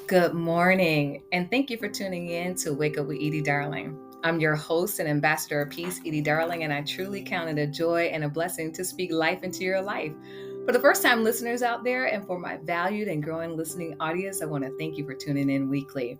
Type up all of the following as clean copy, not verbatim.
Good morning, and thank you for tuning in to Wake Up with Edie Darling. I'm your host and ambassador of peace, Edie Darling, and I truly count it a joy and a blessing to speak life into your life. For the first time listeners out there, and for my valued and growing listening audience, I want to thank you for tuning in weekly.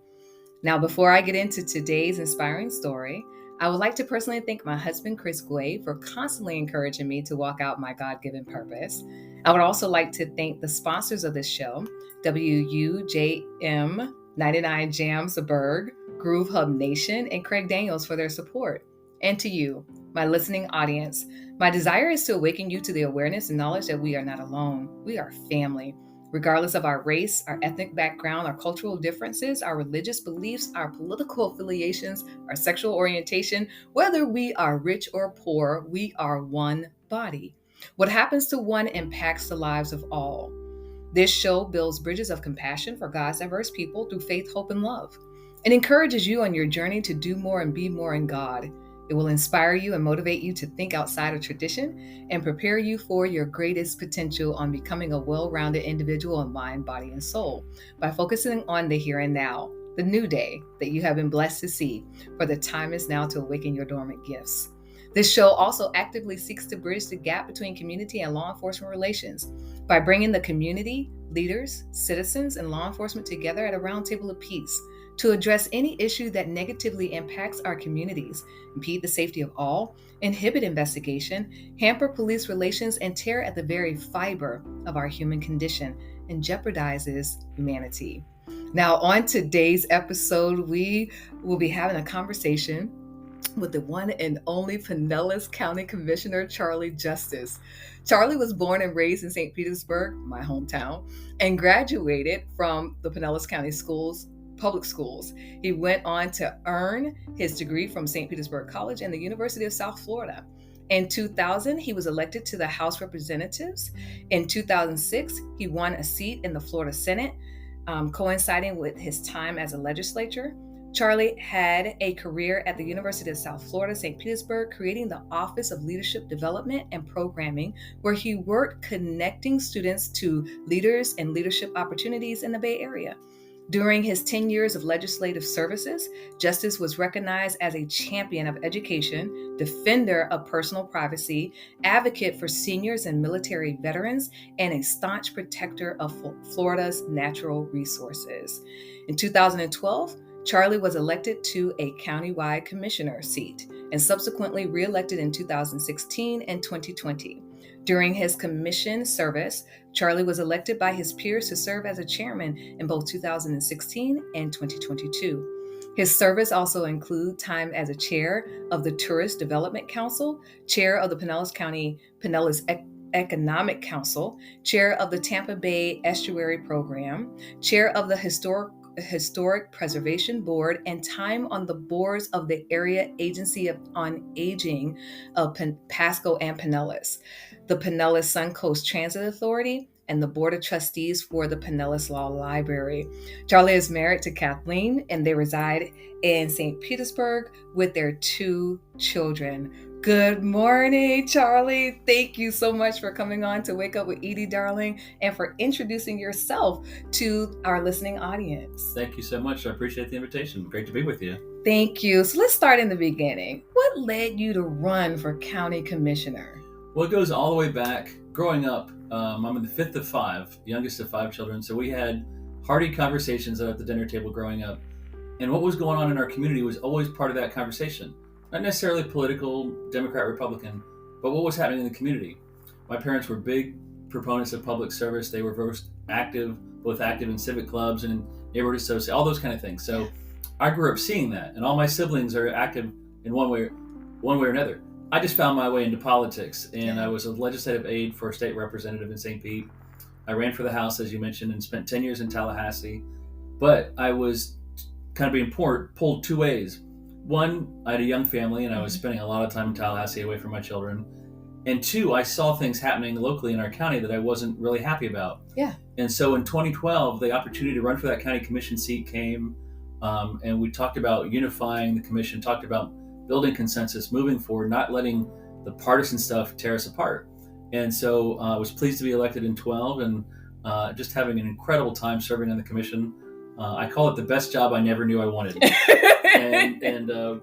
Now, before I get into today's inspiring story, I would like to personally thank my husband, Chris Guay, for constantly encouraging me to walk out my God-given purpose. I would also like to thank the sponsors of this show, WUJM 99 Jamsburg, Groove Hub Nation, and Craig Daniels for their support. And to you, my listening audience, my desire is to awaken you to the awareness and knowledge that we are not alone. We are family. Regardless of our race, our ethnic background, our cultural differences, our religious beliefs, our political affiliations, our sexual orientation, whether we are rich or poor, we are one body. What happens to one impacts the lives of all. This show builds bridges of compassion for God's diverse people through faith, hope, and love. It encourages you on your journey to do more and be more in God. It will inspire you and motivate you to think outside of tradition and prepare you for your greatest potential on becoming a well-rounded individual in mind, body, and soul by focusing on the here and now, the new day that you have been blessed to see, for the time is now to awaken your dormant gifts. This show also actively seeks to bridge the gap between community and law enforcement relations by bringing the community, leaders, citizens, and law enforcement together at a round table of peace to address any issue that negatively impacts our communities, impede the safety of all, inhibit investigation, hamper police relations, and tear at the very fiber of our human condition and jeopardizes humanity. Now, on today's episode, we will be having a conversation with the one and only Pinellas County Commissioner, Charlie Justice. Charlie was born and raised in St. Petersburg, my hometown, and graduated from the Pinellas County public schools. He went on to earn his degree from St. Petersburg College and the University of South Florida. In 2000, he was elected to the House of Representatives. In 2006, he won a seat in the Florida Senate, coinciding with his time as a legislator. Charlie had a career at the University of South Florida, St. Petersburg, creating the Office of Leadership Development and Programming, where he worked connecting students to leaders and leadership opportunities in the Bay Area. During his 10 years of legislative services, Justice was recognized as a champion of education, defender of personal privacy, advocate for seniors and military veterans, and a staunch protector of Florida's natural resources. In 2012, Charlie was elected to a countywide commissioner seat and subsequently re-elected in 2016 and 2020. During his commission service, Charlie was elected by his peers to serve as a chairman in both 2016 and 2022. His service also includes time as a chair of the Tourist Development Council, chair of the Pinellas County Pinellas Economic Council, chair of the Tampa Bay Estuary Program, chair of the Historic Preservation Board, and time on the boards of the Area Agency on Aging of Pasco and Pinellas, the Pinellas Suncoast Transit Authority, and the Board of Trustees for the Pinellas Law Library. Charlie is married to Kathleen, and they reside in St. Petersburg with their 2 children. Good morning, Charlie. Thank you so much for coming on to Wake Up with Edie, darling, and for introducing yourself to our listening audience. Thank you so much. I appreciate the invitation. Great to be with you. Thank you. So let's start in the beginning. What led you to run for county commissioner? Well, it goes all the way back. Growing up, I'm in the 5th of 5, youngest of 5 children. So we had hearty conversations at the dinner table growing up. And what was going on in our community was always part of that conversation. Not necessarily political, Democrat, Republican, but what was happening in the community. My parents were big proponents of public service. They were both active in civic clubs and in neighborhood associations, all those kind of things. So I grew up seeing that, and all my siblings are active in one way or another. I just found my way into politics, and I was a legislative aide for a state representative in St. Pete. I ran for the House, as you mentioned, and spent 10 years in Tallahassee. But I was kind of being pulled 2 ways. One, I had a young family, and I was spending a lot of time in Tallahassee away from my children. And 2, I saw things happening locally in our county that I wasn't really happy about. Yeah. And so in 2012, the opportunity to run for that county commission seat came, and we talked about unifying the commission, talked about building consensus, moving forward, not letting the partisan stuff tear us apart. And so I was pleased to be elected in 12 and just having an incredible time serving on the commission. I call it the best job I never knew I wanted, and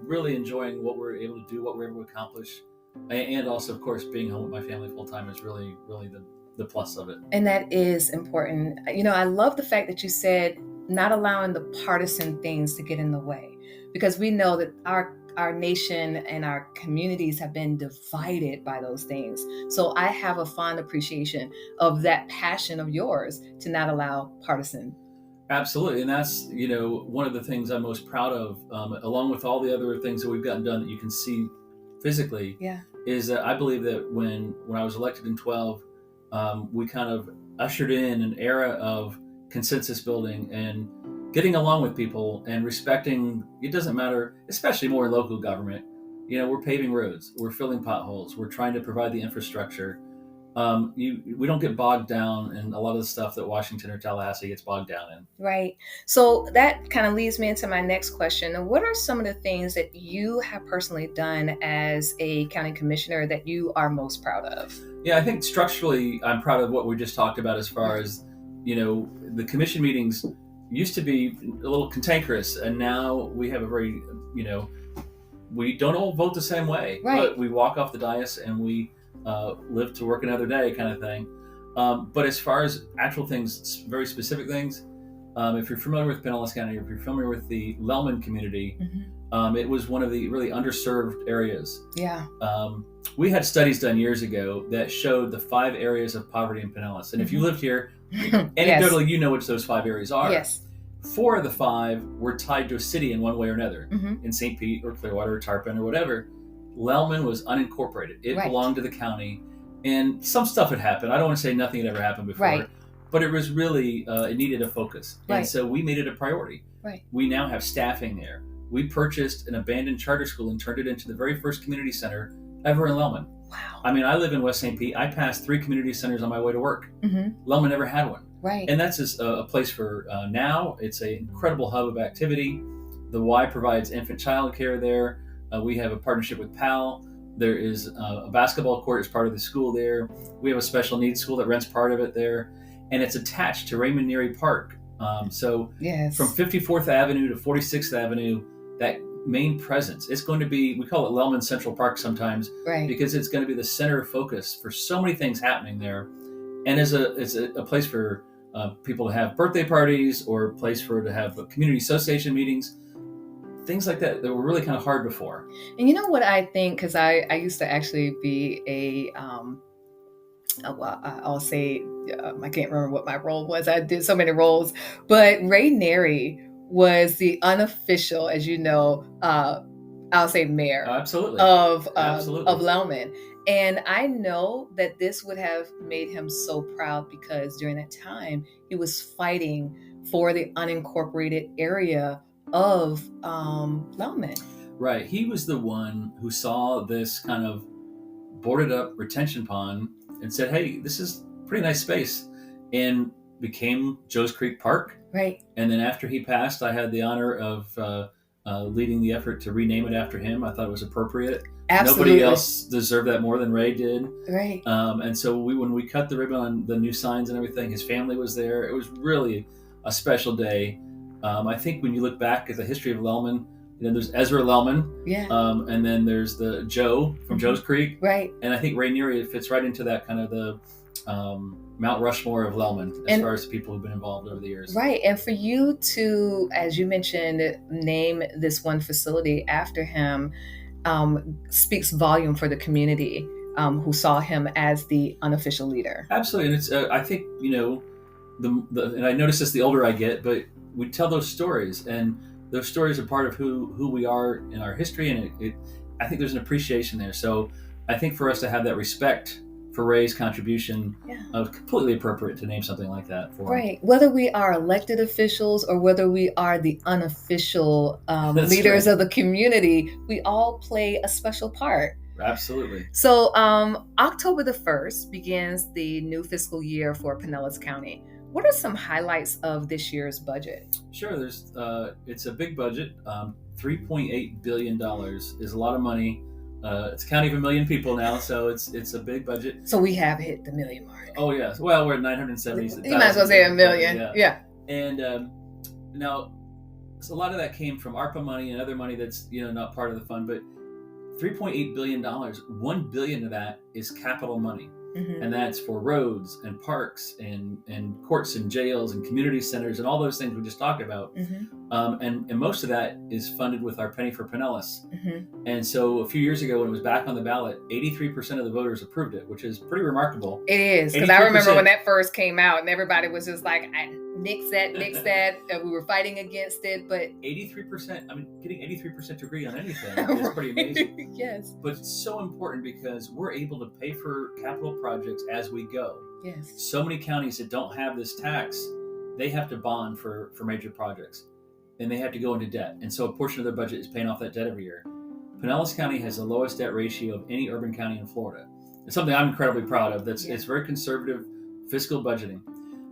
really enjoying what we're able to do, what we're able to accomplish, and also, of course, being home with my family full time is really the plus of it. And that is important. I love the fact that you said not allowing the partisan things to get in the way, because we know that our nation and our communities have been divided by those things. So I have a fond appreciation of that passion of yours to not allow partisan. Absolutely, and that's one of the things I'm most proud of, along with all the other things that we've gotten done that you can see physically. Yeah. Is that I believe that when I was elected in 12, we kind of ushered in an era of consensus building and getting along with people and respecting. It doesn't matter, especially more in local government. We're paving roads, we're filling potholes, we're trying to provide the infrastructure. We don't get bogged down in a lot of the stuff that Washington or Tallahassee gets bogged down in. Right. So that kind of leads me into my next question. What are some of the things that you have personally done as a county commissioner that you are most proud of? Yeah, I think structurally, I'm proud of what we just talked about as far as, the commission meetings used to be a little cantankerous, and now we have a very, we don't all vote the same way, right. But we walk off the dais and we live to work another day kind of thing. But as far as actual things, very specific things, if you're familiar with Pinellas County, if you're familiar with the Lellman community, it was one of the really underserved areas. Yeah. We had studies done years ago that showed the 5 areas of poverty in Pinellas. And if you lived here, anecdotally, yes. you know which those 5 areas are. Yes. 4 of the 5 were tied to a city in one way or another, in St. Pete or Clearwater or Tarpon or whatever. Lellman was unincorporated. It belonged to the county, and some stuff had happened. I don't want to say nothing had ever happened before, but it was really, it needed a focus. And so we made it a priority. We now have staffing there. We purchased an abandoned charter school and turned it into the very first community center ever in Lellman. Wow. I mean, I live in West St. Pete. I passed 3 community centers on my way to work. Lellman never had one. And that's just a place for now. It's an incredible hub of activity. The Y provides infant child care there. We have a partnership with PAL. There is a basketball court as part of the school there. We have a special needs school that rents part of it there. And it's attached to Raymond Neary Park. So from 54th Avenue to 46th Avenue, that main presence, it's going to be, we call it Lellman Central Park sometimes, because it's going to be the center of focus for so many things happening there. And it's a place for people to have birthday parties, or a place to have community association meetings, things like that were really kind of hard before. And you know what I think, because I used to actually be I'll say, I can't remember what my role was. I did so many roles, but Ray Neary was the unofficial, as you know, I'll say mayor of Lellman. And I know that this would have made him so proud, because during that time, he was fighting for the unincorporated area of Lellman. Right. He was the one who saw this kind of boarded up retention pond and said, hey, this is a pretty nice space, and became Joe's Creek Park. Right. And then after he passed, I had the honor of leading the effort to rename it after him. I thought it was appropriate. Absolutely. Nobody else deserved that more than Ray did. Right. And so when we cut the ribbon on the new signs and everything, his family was there. It was really a special day. I think when you look back at the history of Lellman, there's Ezra Lellman. Yeah. And then there's the Joe from Joe's Creek. Right. And I think Ray Neary fits right into that kind of the Mount Rushmore of Lellman as far as the people who've been involved over the years. Right. And for you to, as you mentioned, name this one facility after him speaks volume for the community who saw him as the unofficial leader. Absolutely. And it's, I think, and I notice this the older I get, but we tell those stories, and those stories are part of who we are in our history. And I think there's an appreciation there. So I think for us to have that respect for Ray's contribution, completely appropriate to name something like that for him. Right. Whether we are elected officials or whether we are the unofficial leaders of the community, we all play a special part. Absolutely. So October the 1st begins the new fiscal year for Pinellas County. What are some highlights of this year's budget? Sure. It's a big budget. $3.8 billion is a lot of money. It's a county of 1 million people now, so it's a big budget. So we have hit the million mark. Oh yes. Well, we're at 970,000. You might as well say 1 million. Yeah. And now, so a lot of that came from ARPA money and other money that's not part of the fund, but $3.8 billion, $1 billion of that is capital money. Mm-hmm. And that's for roads and parks and courts and jails and community centers and all those things we just talked about. Mm-hmm. And most of that is funded with our penny for Pinellas. Mm-hmm. And so a few years ago when it was back on the ballot, 83% of the voters approved it, which is pretty remarkable. It is, because I remember when that first came out and everybody was just like, nix that, and we were fighting against it, but 83%, getting 83% to agree on anything is pretty amazing. Yes. But it's so important because we're able to pay for capital projects as we go. Yes. So many counties that don't have this tax, they have to bond for major projects, and they have to go into debt. And so a portion of their budget is paying off that debt every year. Pinellas County has the lowest debt ratio of any urban county in Florida. It's something I'm incredibly proud of. It's very conservative fiscal budgeting.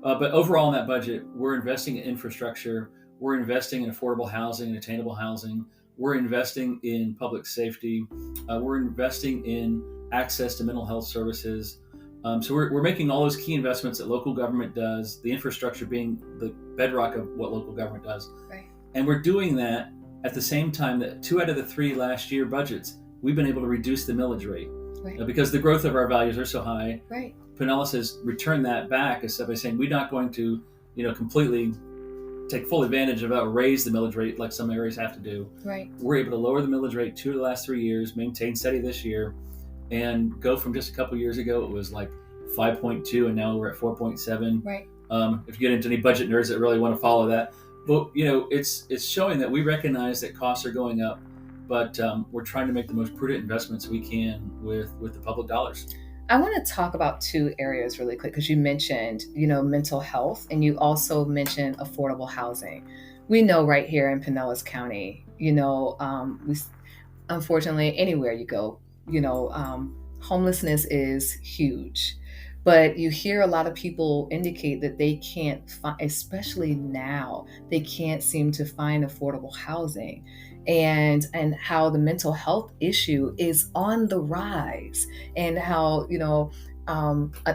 But overall in that budget, we're investing in infrastructure, we're investing in affordable housing and attainable housing, we're investing in public safety, we're investing in access to mental health services. So we're making all those key investments that local government does, the infrastructure being the bedrock of what local government does. Right. And we're doing that at the same time that 2 out of the 3 last year budgets, we've been able to reduce the millage rate. Right. Because the growth of our values are so high. Right. Pinellas has returned that back by saying we're not going to, completely take full advantage of raise the millage rate like some areas have to do. Right. We're able to lower the millage rate 2 of the last 3 years, maintain steady this year, and go from just a couple years ago, it was like 5.2, and now we're at 4.7. Right. If you get into any budget nerds that really want to follow that, but it's showing that we recognize that costs are going up, but we're trying to make the most prudent investments we can with the public dollars. I want to talk about 2 areas really quick, because you mentioned, mental health, and you also mentioned affordable housing. We know right here in Pinellas County, we unfortunately anywhere you go, homelessness is huge. But you hear a lot of people indicate that they can't find, especially now, they can't seem to find affordable housing, and how the mental health issue is on the rise, and how,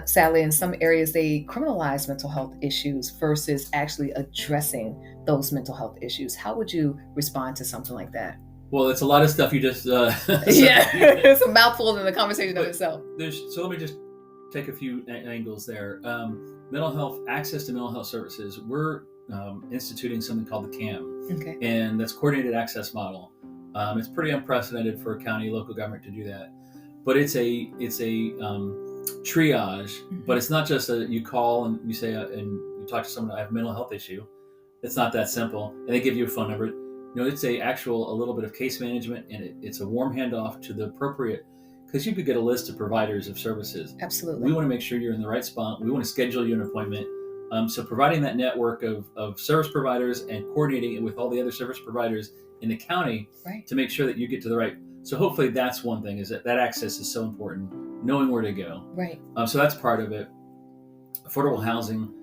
sadly in some areas they criminalize mental health issues versus actually addressing those mental health issues. How would you respond to something like that? Well, it's a lot of stuff you just... it's a mouthful in the conversation of itself. So let me just take a few angles there. Mental health, access to mental health services. We're instituting something called the CAM, okay, and that's Coordinated Access Model. It's pretty unprecedented for a county local government to do that, but it's a triage. Mm-hmm. But it's not just you call and you say and you talk to someone, I have a mental health issue. It's not that simple, and they give you a phone number. It's a little bit of case management, and it's a warm handoff to the appropriate. Because you could get a list of providers of services. Absolutely. We want to make sure you're in the right spot. We want to schedule you an appointment. So providing that network of service providers and coordinating it with all the other service providers in the county, right, to make sure that you get to the right. So hopefully that's one thing, is that access is so important, knowing where to go. Right. So that's part of it. Affordable housing,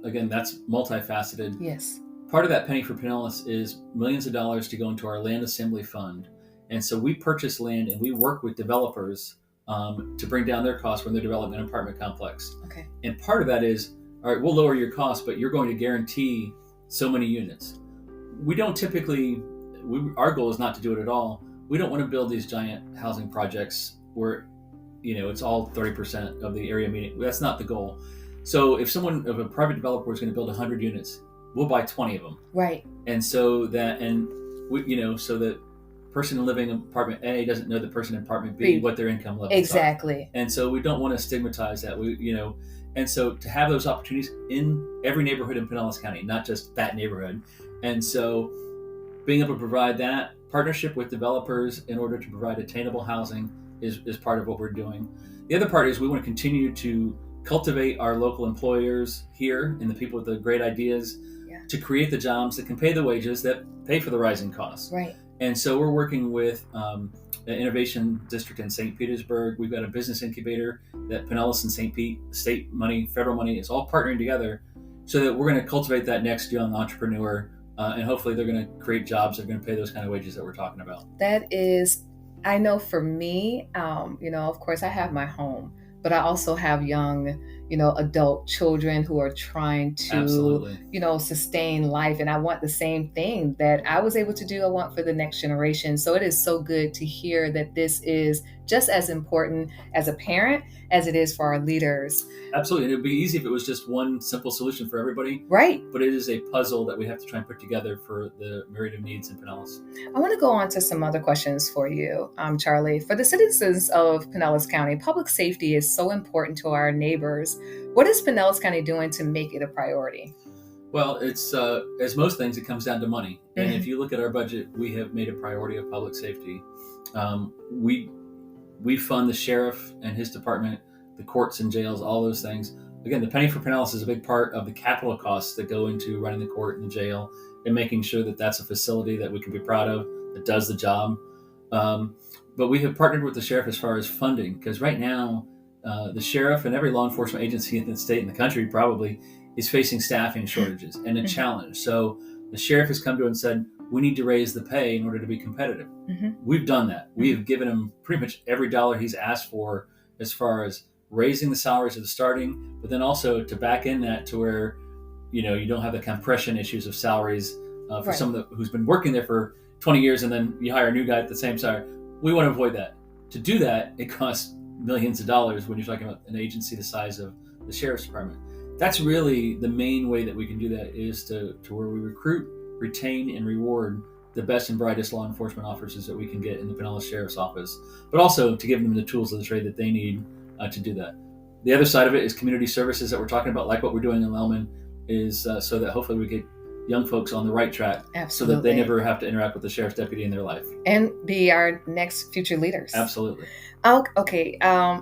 again, that's multifaceted. Yes. Part of that penny for Pinellas is millions of dollars to go into our land assembly fund. And so we purchase land and we work with developers to bring down their costs when they're developing an apartment complex. Okay. And part of that is, all right, we'll lower your costs, but you're going to guarantee so many units. We don't typically, our goal is not to do it at all. We don't want to build these giant housing projects where, it's all 30% of the area median. That's not the goal. So if a private developer is going to build 100 units, we'll buy 20 of them. Right. And so that, so that person living in apartment A doesn't know the person in apartment B what their income levels exactly are. And so we don't want to stigmatize that. And so to have those opportunities in every neighborhood in Pinellas County, not just that neighborhood. And so being able to provide that partnership with developers in order to provide attainable housing is part of what we're doing. The other part is we want to continue to cultivate our local employers here and the people with the great ideas to create the jobs that can pay the wages that pay for the rising costs. Right. And so we're working with an innovation district in St. Petersburg. We've got a business incubator that Pinellas and St. Pete, state money, federal money, is all partnering together so that we're going to cultivate that next young entrepreneur. And hopefully they're going to create jobs that are going to pay those kind of wages that we're talking about. That is, I know for me, of course I have my home, but I also have young adult children who are trying to, Absolutely. sustain life. And I want the same thing that I was able to do, I want for the next generation. So it is so good to hear that this is just as important as a parent as it is for our leaders. Absolutely. And it would be easy if it was just one simple solution for everybody. Right. But it is a puzzle that we have to try and put together for the myriad of needs in Pinellas. I want to go on to some other questions for you, Charlie. For the citizens of Pinellas County, public safety is so important to our neighbors. What is Pinellas County doing to make it a priority? Well, it's as most things, it comes down to money. And if you look at our budget, we have made a priority of public safety. We fund the sheriff and his department, the courts and jails, all those things. Again, the penny for Pinellas is a big part of the capital costs that go into running the court and the jail and making sure that that's a facility that we can be proud of, that does the job. But we have partnered with the sheriff as far as funding, because right now, the sheriff and every law enforcement agency in the state and the country probably is facing staffing shortages and a challenge. So the sheriff has come to and said, we need to raise the pay in order to be competitive. We've done that. We have given him pretty much every dollar he's asked for as far as raising the salaries of the starting, but then also to back in that to where, you don't have the compression issues of salaries for someone who's been working there for 20 years and then you hire a new guy at the same salary. We want to avoid that. To do that, it costs millions of dollars when you're talking about an agency the size of the sheriff's department. That's really the main way that we can do that, is to where we recruit, retain, and reward the best and brightest law enforcement officers that we can get in the Pinellas Sheriff's Office, but also to give them the tools of the trade that they need to do that. The other side of it is community services that we're talking about, like what we're doing in Lellman, is so that hopefully we get young folks on the right track. Absolutely. So that they never have to interact with the sheriff's deputy in their life. And be our next future leaders. Absolutely. Okay,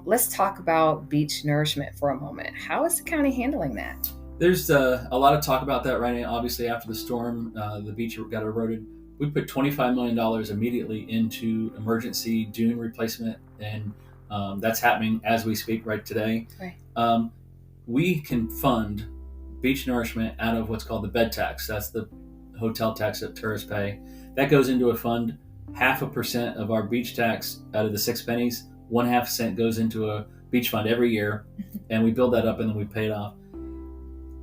let's talk about beach nourishment for a moment. How is the county handling that? There's a lot of talk about that right now. Obviously, after the storm, the beach got eroded. We put $25 million immediately into emergency dune replacement, and that's happening as we speak right today. Right. We can fund beach nourishment out of what's called the bed tax. That's the hotel tax that tourists pay. That goes into a fund. 0.5% of our beach tax out of the 6 pennies, 1/2 cent goes into a beach fund every year, and we build that up and then we pay it off.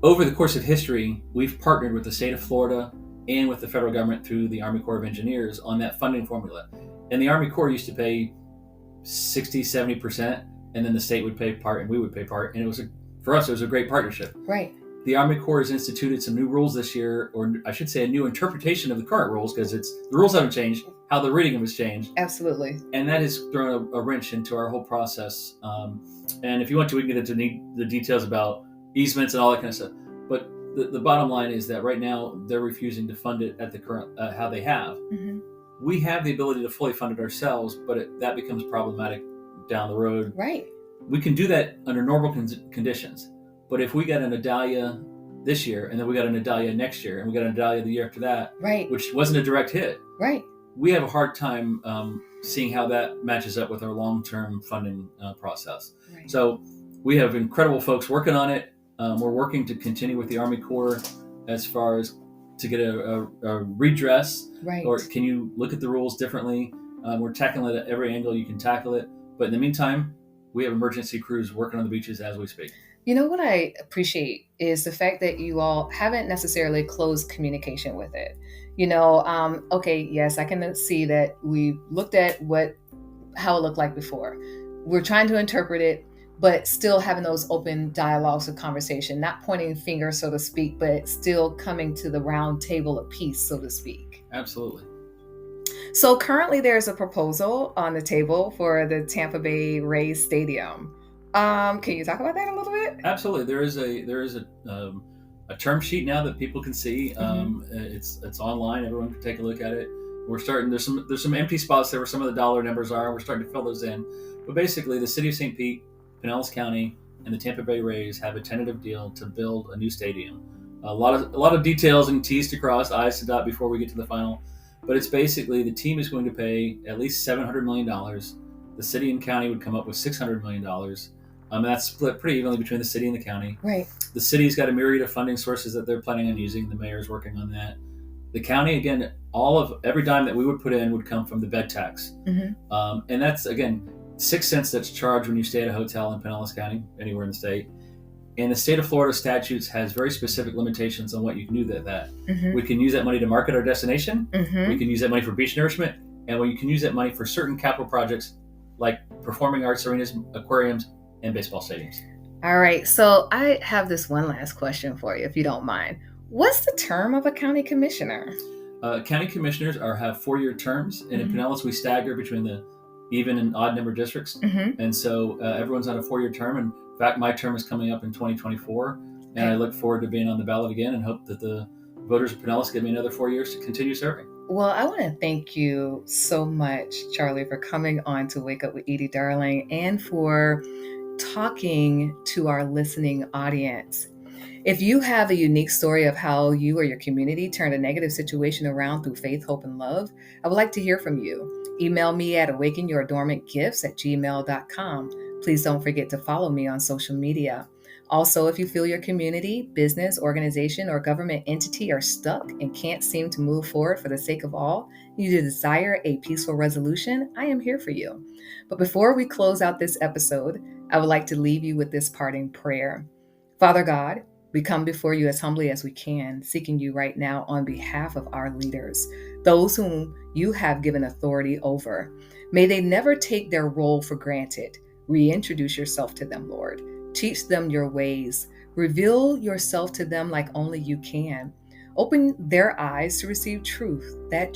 Over the course of history, we've partnered with the state of Florida and with the federal government through the Army Corps of Engineers on that funding formula. And the Army Corps used to pay 60, 70%, and then the state would pay part and we would pay part. And for us, it was a great partnership. Right. The Army Corps has instituted some new rules this year, or I should say a new interpretation of the current rules, because the rules haven't changed, how the reading them has changed. Absolutely. And that has thrown a wrench into our whole process. And if you want to, we can get into the details about easements and all that kind of stuff. But the bottom line is that right now they're refusing to fund it at the current how they have. We have the ability to fully fund it ourselves, but that becomes problematic down the road. Right. We can do that under normal conditions. But if we got an Adalia this year, and then we got an Adalia next year, and we got an Adalia the year after that, right, which wasn't a direct hit, right, we have a hard time seeing how that matches up with our long-term funding process. Right. So we have incredible folks working on it. We're working to continue with the Army Corps as far as to get a redress, right, or can you look at the rules differently? We're tackling it at every angle you can tackle it. But in the meantime, we have emergency crews working on the beaches as we speak. You know what I appreciate is the fact that you all haven't necessarily closed communication with it. Okay, yes, I can see that we looked at how it looked like before. We're trying to interpret it, but still having those open dialogues of conversation, not pointing fingers, so to speak, but still coming to the round table of peace, so to speak. Absolutely. So currently there's a proposal on the table for the Tampa Bay Rays Stadium. Can you talk about that a little bit? Absolutely. There is a term sheet now that people can see. It's online. Everyone can take a look at it. We're starting. There's some empty spots there where some of the dollar numbers are. We're starting to fill those in. But basically, the city of St. Pete, Pinellas County, and the Tampa Bay Rays have a tentative deal to build a new stadium. A lot of details and T's to cross, I's to dot before we get to the final. But it's basically the team is going to pay at least $700 million. The city and county would come up with $600 million. And that's split pretty evenly between the city and the county. Right. The city's got a myriad of funding sources that they're planning on using. The mayor's working on that. The county, again, every dime that we would put in would come from the bed tax. And that's, again, 6 cents that's charged when you stay at a hotel in Pinellas County, anywhere in the state. And the state of Florida statutes has very specific limitations on what you can do with that. Mm-hmm. We can use that money to market our destination. Mm-hmm. We can use that money for beach nourishment. And we can use that money for certain capital projects like performing arts arenas, aquariums, and baseball stadiums. All right. So I have this one last question for you, if you don't mind. What's the term of a county commissioner? County commissioners have 4-year terms. And in Pinellas, we stagger between the even and odd number districts. Mm-hmm. And so everyone's on a 4-year term. And in fact, my term is coming up in 2024. And I look forward to being on the ballot again and hope that the voters of Pinellas give me another 4 years to continue serving. Well, I want to thank you so much, Charlie, for coming on to Wake Up with Edie, darling, and for talking to our listening audience. If you have a unique story of how you or your community turned a negative situation around through faith, hope, and love, I would like to hear from you. Email me at awakenyourdormantgifts@gmail.com. Please don't forget to follow me on social media. Also, if you feel your community, business, organization, or government entity are stuck and can't seem to move forward for the sake of all, you desire a peaceful resolution, I am here for you. But before we close out this episode, I would like to leave you with this parting prayer. Father God, we come before you as humbly as we can, seeking you right now on behalf of our leaders, those whom you have given authority over. May they never take their role for granted. Reintroduce yourself to them, Lord. Teach them your ways. Reveal yourself to them like only you can. Open their eyes to receive truth that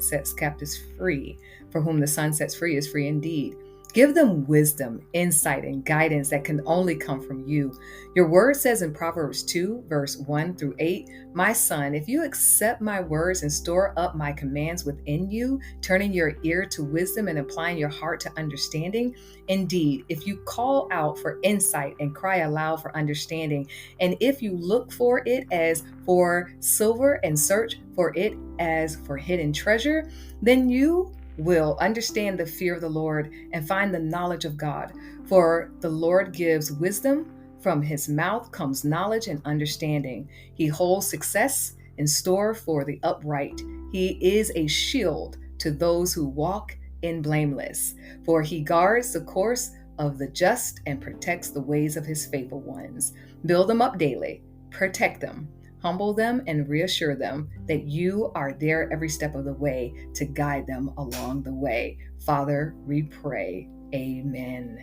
sets captives free. For whom the Son sets free is free indeed. Give them wisdom, insight, and guidance that can only come from you. Your word says in Proverbs 2, verse 1 through 8, "My son, if you accept my words and store up my commands within you, turning your ear to wisdom and applying your heart to understanding, indeed, if you call out for insight and cry aloud for understanding, and if you look for it as for silver and search for it as for hidden treasure, then you will understand the fear of the Lord and find the knowledge of God. For the Lord gives wisdom. From his mouth comes knowledge and understanding. He holds success in store for the upright. He is a shield to those who walk in blameless. For he guards the course of the just and protects the ways of his faithful ones. Build them up daily. Protect them. Humble them and reassure them that you are there every step of the way to guide them along the way. Father, we pray. Amen.